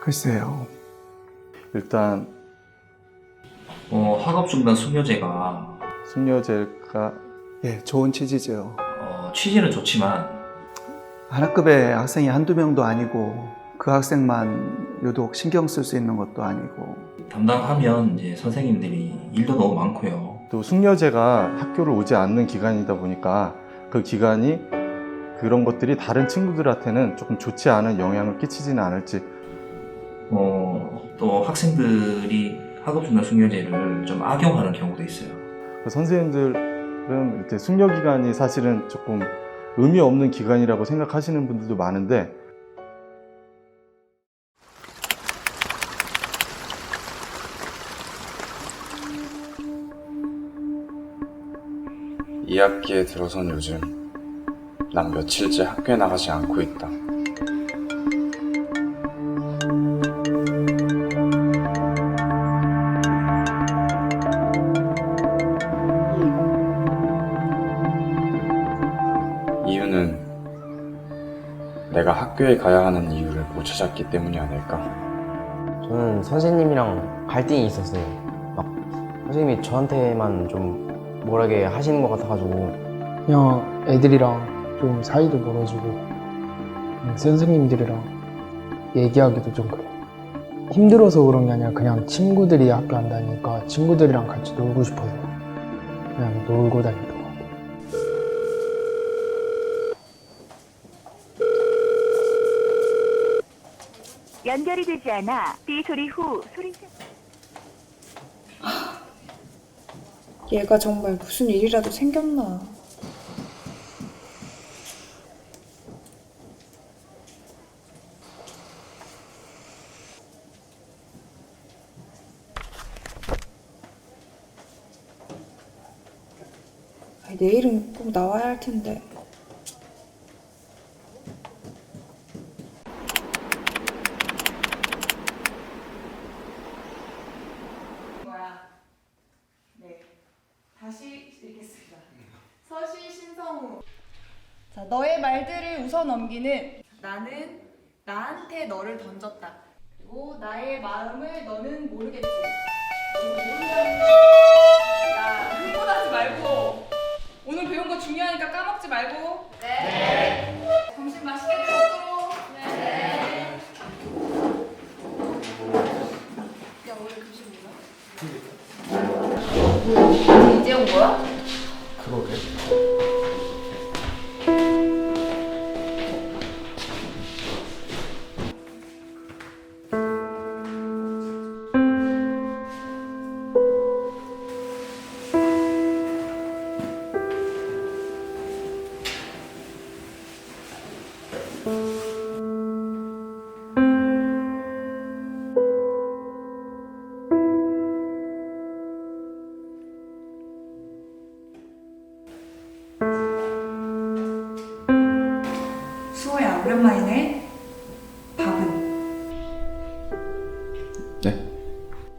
글쎄요. 일단 학업 중단 숙려제가 숙려제가 예, 좋은 취지죠. 취지는 좋지만 하나급의 학생이 한두 명도 아니고 그 학생만 유독 신경 쓸 수 있는 것도 아니고 담당하면 이제 선생님들이 일도 너무 많고요. 또 숙려제가 학교를 오지 않는 기간이다 보니까 그 기간이 그런 것들이 다른 친구들한테는 조금 좋지 않은 영향을 끼치지는 않을지. 또 학생들이 학업 중단 숙려제를 좀 악용하는 경우도 있어요. 선생님들은 이제 숙려 기간이 사실은 조금 의미 없는 기간이라고 생각하시는 분들도 많은데, 이 학기에 들어선 요즘 난 며칠째 학교에 나가지 않고 있다. 이유는 내가 학교에 가야 하는 이유를 못 찾았기 때문이 아닐까? 저는 선생님이랑 갈등이 있었어요. 막 선생님이 저한테만 좀 뭐라게 하시는 것 같아가지고 그냥 애들이랑 좀 사이도 멀어지고 선생님들이랑 얘기하기도 좀 그래요. 힘들어서 그런 게 아니라 그냥 친구들이 학교 안 다니니까 친구들이랑 같이 놀고 싶어서 그냥 놀고 다니더라고요. 연결이 되지 않아 삐 소리 후 소리가 얘가 정말 무슨 일이라도 생겼나. 내일은 꼭 나와야 할 텐데. 다시 읽겠습니다. 서시 신성우. 자, 너의 말들을 웃어 넘기는 나는 나한테 너를 던졌다. 그리고 나의 마음을 너는 모르겠지. 야, 흥분하지 말고 오늘 배운 거 중요하니까 까먹지 말고. 네. 점심 맛있게 드시도록. 네. 야, 오늘 급식 뭐야? 이제 온 거야? 그러게. 수호야, 오랜만이네. 밥은? 네?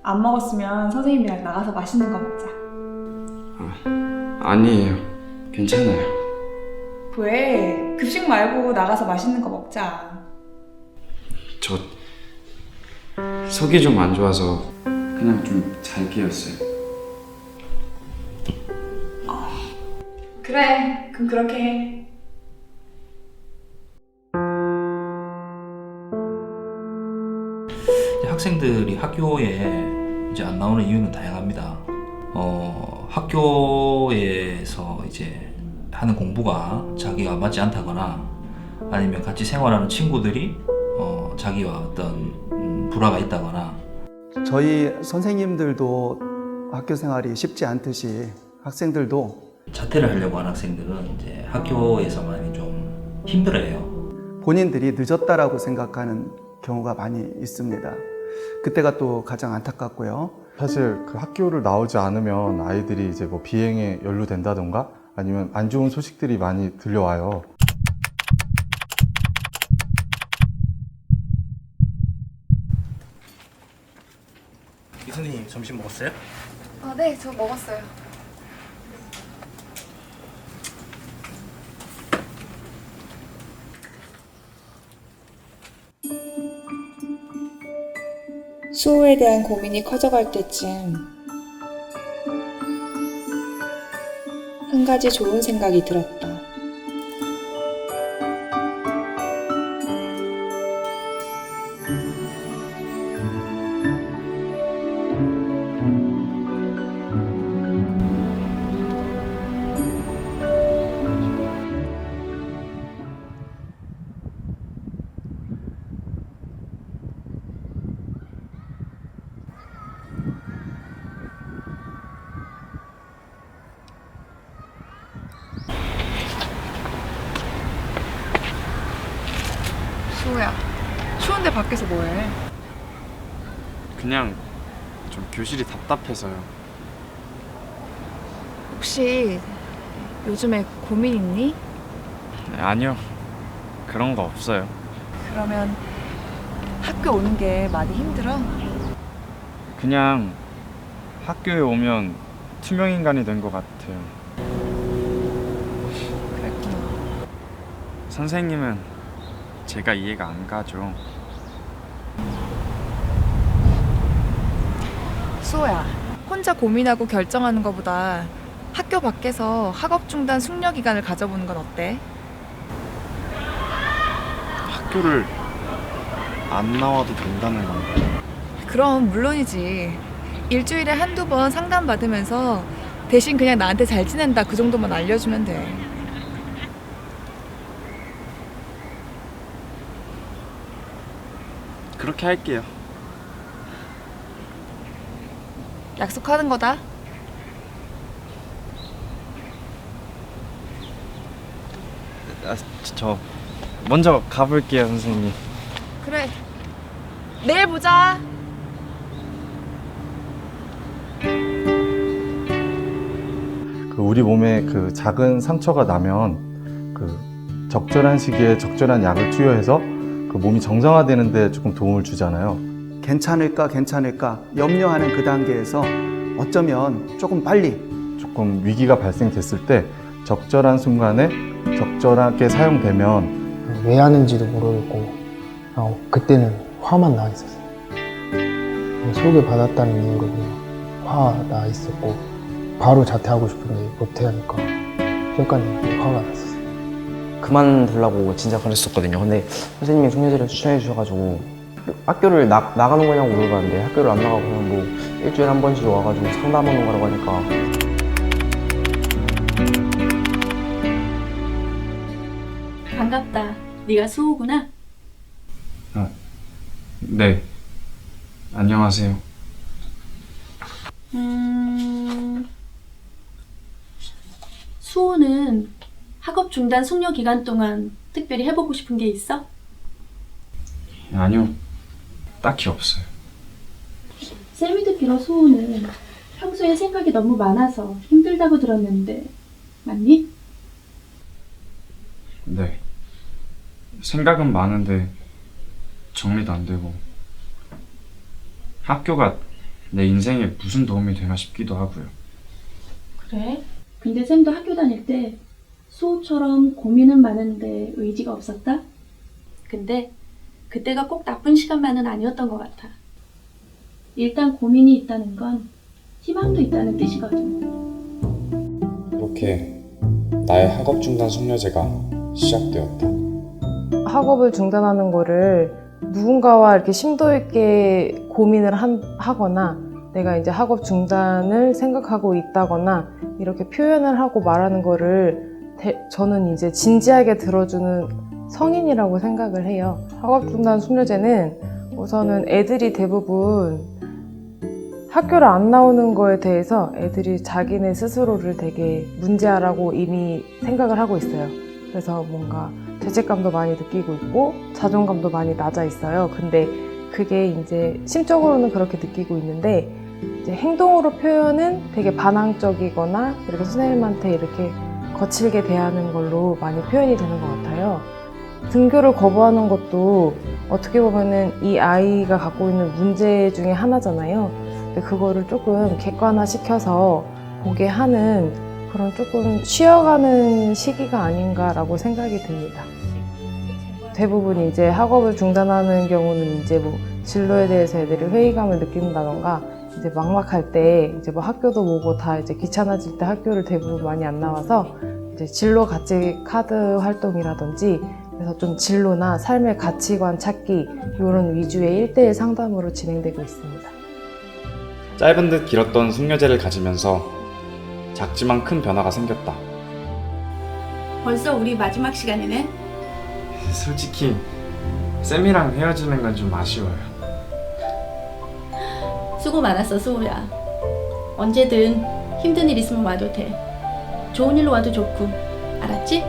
안 먹었으면 선생님이랑 나가서 맛있는 거 먹자. 아니에요. 괜찮아요. 왜? 급식 말고 나가서 맛있는 거 먹자. 저 속이 좀 안 좋아서 그냥 좀 잘 깨었어요. 그래, 그럼 그렇게 해. 학생들이 학교에 이제 안 나오는 이유는 다양합니다. 학교에서 이제 하는 공부가 자기가 맞지 않다거나 아니면 같이 생활하는 친구들이 자기와 어떤 불화가 있다거나. 저희 선생님들도 학교 생활이 쉽지 않듯이 학생들도 자퇴를 하려고 하는 학생들은 이제 학교에서 많이 좀 힘들어해요. 본인들이 늦었다라고 생각하는 경우가 많이 있습니다. 그때가 또 가장 안타깝고요. 사실 그 학교를 나오지 않으면 아이들이 이제 뭐 비행에 연루된다던가 아니면 안 좋은 소식들이 많이 들려와요. 이선생님 점심 먹었어요? 네, 저 먹었어요. 수호에 대한 고민이 커져갈 때쯤 한 가지 좋은 생각이 들었다. 수호야, 추운데 밖에서 뭐해? 그냥 좀 교실이 답답해서요. 혹시 요즘에 고민 있니? 아니요. 그런 거 없어요. 그러면 학교 오는 게 많이 힘들어? 그냥 학교에 오면 투명인간이 된 것 같아요. 그랬구나. 선생님은 제가 이해가 안 가죠. 수호야, 혼자 고민하고 결정하는 것보다 학교 밖에서 학업 중단 숙려 기간을 가져보는 건 어때? 학교를 안 나와도 된다는 건가요? 그럼 물론이지. 일주일에 한두 번 상담 받으면서 대신 그냥 나한테 잘 지낸다 그 정도만 알려주면 돼. 그렇게 할게요. 약속하는 거다. 저 먼저 가볼게요, 선생님. 그래. 내일 보자. 그 우리 몸에 그 작은 상처가 나면 그 적절한 시기에 적절한 약을 투여해서 그 몸이 정상화되는데 조금 도움을 주잖아요. 괜찮을까 괜찮을까 염려하는 그 단계에서 어쩌면 조금 빨리 조금 위기가 발생됐을 때 적절한 순간에 적절하게 사용되면 왜 하는지도 모르겠고 그때는 화만 나 있었어요. 소개받았다는 이유로 그냥 화나 있었고 바로 자퇴하고 싶은데 못하니까 혈관이 화가 났었어요. 그만두려고 진짜 그랬었거든요. 근데 선생님이 숙녀제를 추천해 주셔가지고 학교를 나가는 거냐고 물어봤는데 학교를 안 나가고 그냥 뭐 일주일에 한 번씩 와가지고 상담하는 거라고 하니까 반갑다. 네가 수호구나? 네. 안녕하세요. 수호는 학업 중단 숙려 기간 동안 특별히 해보고 싶은 게 있어? 아니요. 딱히 없어요. 쌤이 듣기로 수호는 평소에 생각이 너무 많아서 힘들다고 들었는데 맞니? 네. 생각은 많은데 정리도 안 되고 학교가 내 인생에 무슨 도움이 되나 싶기도 하고요. 그래? 근데 쌤도 학교 다닐 때 수호처럼 고민은 많은데 의지가 없었다? 근데 그때가 꼭 나쁜 시간만은 아니었던 것 같아. 일단 고민이 있다는 건 희망도 있다는 뜻이거든. 그렇게 나의 학업 중단 숙려제가 시작되었다. 학업을 중단하는 거를 누군가와 이렇게 심도 있게 고민을 하거나 내가 이제 학업 중단을 생각하고 있다거나 이렇게 표현을 하고 말하는 거를 저는 이제 진지하게 들어주는 성인이라고 생각을 해요. 학업 중단 숙려제는 우선은 애들이 대부분 학교를 안 나오는 거에 대해서 애들이 자기네 스스로를 되게 문제아라고 이미 생각을 하고 있어요. 그래서 뭔가 죄책감도 많이 느끼고 있고 자존감도 많이 낮아 있어요. 근데 그게 이제 심적으로는 그렇게 느끼고 있는데 이제 행동으로 표현은 되게 반항적이거나 이렇게 선생님한테 이렇게 거칠게 대하는 걸로 많이 표현이 되는 것 같아요. 등교를 거부하는 것도 어떻게 보면은 이 아이가 갖고 있는 문제 중에 하나잖아요. 근데 그거를 조금 객관화시켜서 보게 하는 그런 조금 쉬어가는 시기가 아닌가라고 생각이 듭니다. 대부분 이제 학업을 중단하는 경우는 이제 뭐 진로에 대해서 애들이 회의감을 느낀다던가 이제 막막할 때 이제 뭐 학교도 뭐고 다 이제 귀찮아질 때 학교를 대부분 많이 안 나와서 이제 진로 가치 카드 활동이라든지 그래서 좀 진로나 삶의 가치관 찾기 이런 위주의 1대1 상담으로 진행되고 있습니다. 짧은 듯 길었던 숙녀제를 가지면서 작지만 큰 변화가 생겼다. 벌써 우리 마지막 시간이네. 솔직히 쌤이랑 헤어지는 건 좀 아쉬워요. 수고 많았어, 수호야. 언제든 힘든 일 있으면 와도 돼. 좋은 일로 와도 좋고, 알았지?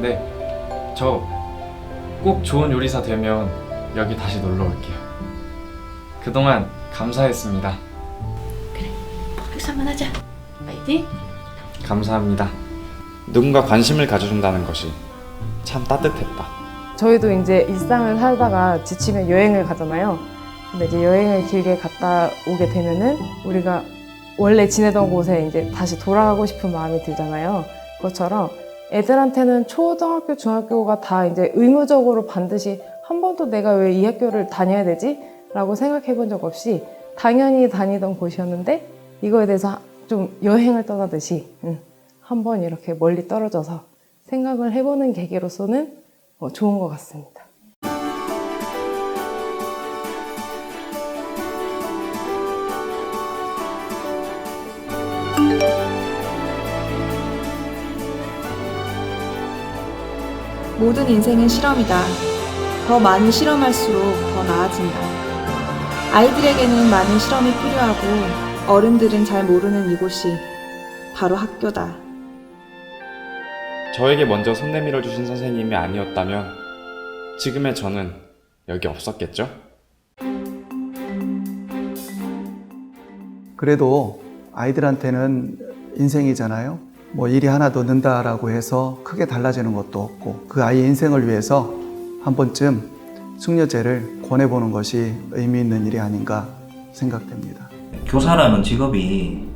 네, 저 꼭 좋은 요리사 되면 여기 다시 놀러 올게요. 그동안 감사했습니다. 학사 한번 하자. 파이팅! 감사합니다. 누군가 관심을 가져준다는 것이 참 따뜻했다. 저희도 이제 일상을 살다가 지치면 여행을 가잖아요. 근데 이제 여행을 길게 갔다 오게 되면은 우리가 원래 지내던 곳에 이제 다시 돌아가고 싶은 마음이 들잖아요. 그것처럼 애들한테는 초등학교, 중학교가 다 이제 의무적으로 반드시 한 번도 내가 왜 이 학교를 다녀야 되지? 라고 생각해 본 적 없이 당연히 다니던 곳이었는데 이거에 대해서 좀 여행을 떠나듯이 한번 이렇게 멀리 떨어져서 생각을 해보는 계기로서는 좋은 것 같습니다. 모든 인생은 실험이다. 더 많이 실험할수록 더 나아진다. 아이들에게는 많은 실험이 필요하고 어른들은 잘 모르는 이곳이 바로 학교다. 저에게 먼저 손 내밀어 주신 선생님이 아니었다면 지금의 저는 여기 없었겠죠? 그래도 아이들한테는 인생이잖아요. 뭐 일이 하나 더 는다라고 해서 크게 달라지는 것도 없고 그 아이의 인생을 위해서 한 번쯤 숙녀제를 권해보는 것이 의미 있는 일이 아닌가 생각됩니다. 교사라는 직업이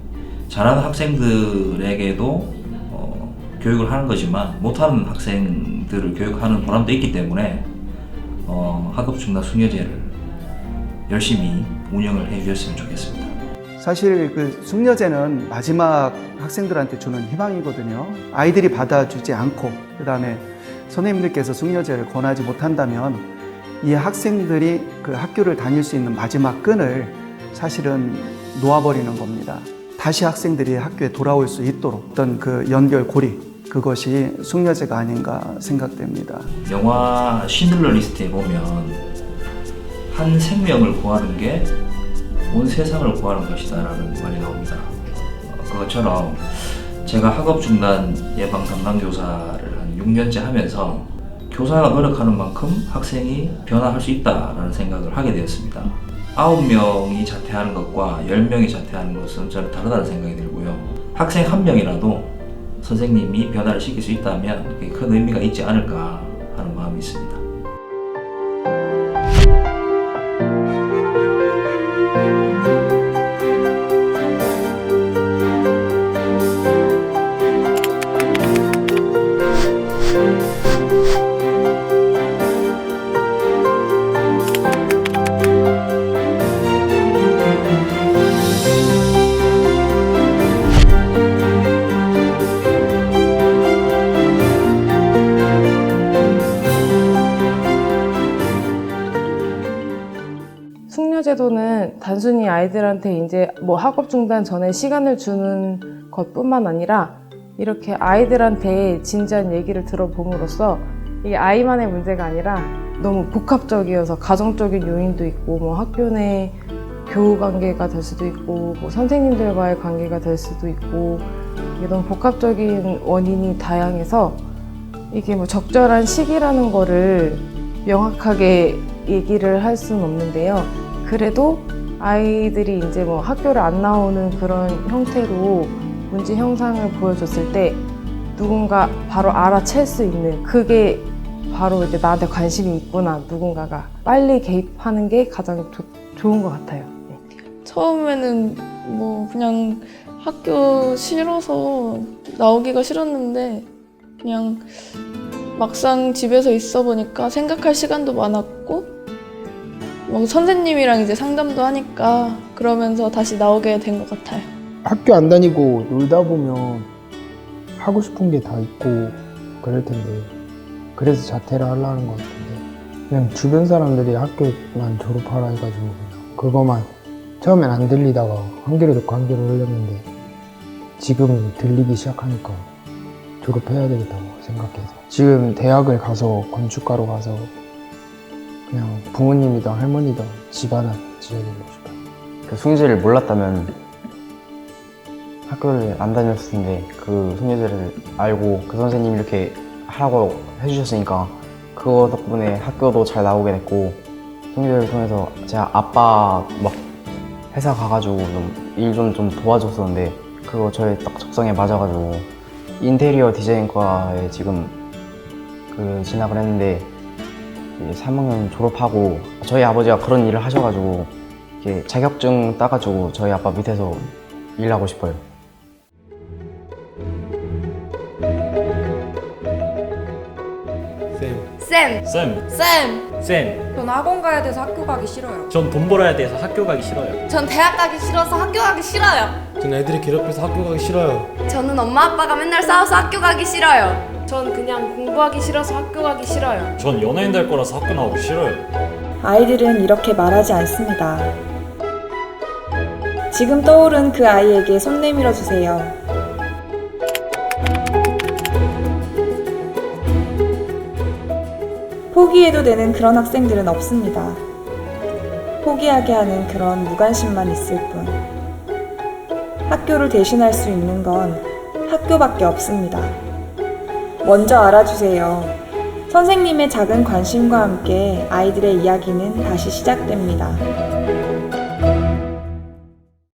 잘하는 학생들에게도 교육을 하는 거지만 못하는 학생들을 교육하는 보람도 있기 때문에 학업중단 숙녀제를 열심히 운영을 해주셨으면 좋겠습니다. 사실 그 숙녀제는 마지막 학생들한테 주는 희망이거든요. 아이들이 받아주지 않고 그 다음에 선생님들께서 숙녀제를 권하지 못한다면 이 학생들이 그 학교를 다닐 수 있는 마지막 끈을 사실은 놓아버리는 겁니다. 다시 학생들이 학교에 돌아올 수 있도록 어떤 그 연결고리 그것이 숙녀제가 아닌가 생각됩니다. 영화 쉰들러 리스트에 보면 한 생명을 구하는 게 온 세상을 구하는 것이다 라는 말이 나옵니다. 그것처럼 제가 학업중단 예방 담당교사를 한 6년째 하면서 교사가 노력하는 만큼 학생이 변화할 수 있다라는 생각을 하게 되었습니다. 9명이 자퇴하는 것과 10명이 자퇴하는 것은 저는 다르다는 생각이 들고요. 학생 한 명이라도 선생님이 변화를 시킬 수 있다면 그게 큰 의미가 있지 않을까 하는 마음이 있습니다. 숙녀제도는 단순히 아이들한테 이제 뭐 학업 중단 전에 시간을 주는 것뿐만 아니라 이렇게 아이들한테 진지한 얘기를 들어봄으로써 이게 아이만의 문제가 아니라 너무 복합적이어서 가정적인 요인도 있고 뭐 학교 내 교우 관계가 될 수도 있고 뭐 선생님들과의 관계가 될 수도 있고 이게 너무 복합적인 원인이 다양해서 이게 뭐 적절한 시기라는 거를 명확하게 얘기를 할 수는 없는데요. 그래도 아이들이 이제 뭐 학교를 안 나오는 그런 형태로 문제 형상을 보여줬을 때 누군가 바로 알아챌 수 있는 그게 바로 이제 나한테 관심이 있구나 누군가가 빨리 개입하는 게 가장 좋은 것 같아요. 네. 처음에는 뭐 그냥 학교 싫어서 나오기가 싫었는데 그냥 막상 집에서 있어 보니까 생각할 시간도 많았고 뭐 선생님이랑 이제 상담도 하니까 그러면서 다시 나오게 된 것 같아요. 학교 안 다니고 놀다 보면 하고 싶은 게 다 있고 그럴 텐데 그래서 자퇴를 하려는 것 같은데 그냥 주변 사람들이 학교만 졸업하라 해가지고 그냥 그거만 처음엔 안 들리다가 한 귀로 듣고 한 귀로 흘렸는데 지금 들리기 시작하니까 졸업해야 되겠다고 생각해서 지금 대학을 가서 건축가로 가서 그냥 부모님이든 할머니든 집 하나 지어주고 싶어요. 그 숙녀제를 몰랐다면 학교를 안 다녔을 텐데 그 숙녀제를 알고 그 선생님이 이렇게 하라고 해주셨으니까 그거 덕분에 학교도 잘 나오게 됐고 숙녀제를 통해서 제가 아빠 막 회사 가가지고 일 좀 도와줬었는데 그거 저의 딱 적성에 맞아가지고 인테리어 디자인과에 지금 그 진학을 했는데 3학년 졸업하고 저희 아버지가 그런 일을 하셔가지고 이렇게 자격증 따가지고 저희 아빠 밑에서 일하고 싶어요. 쌤! 전 학원 가야 돼서 학교 가기 싫어요. 전 돈 벌어야 돼서 학교 가기 싫어요. 전 대학 가기 싫어서 학교 가기 싫어요. 전 애들이 괴롭혀서 학교 가기 싫어요. 저는 엄마 아빠가 맨날 싸워서 학교 가기 싫어요. 전 그냥 공부하기 싫어서 학교 가기 싫어요. 전 연예인 될 거라서 학교 나오기 싫어요. 아이들은 이렇게 말하지 않습니다. 지금 떠오른 그 아이에게 손 내밀어 주세요. 포기해도 되는 그런 학생들은 없습니다. 포기하게 하는 그런 무관심만 있을 뿐. 학교를 대신할 수 있는 건 학교밖에 없습니다. 먼저 알아주세요. 선생님의 작은 관심과 함께 아이들의 이야기는 다시 시작됩니다.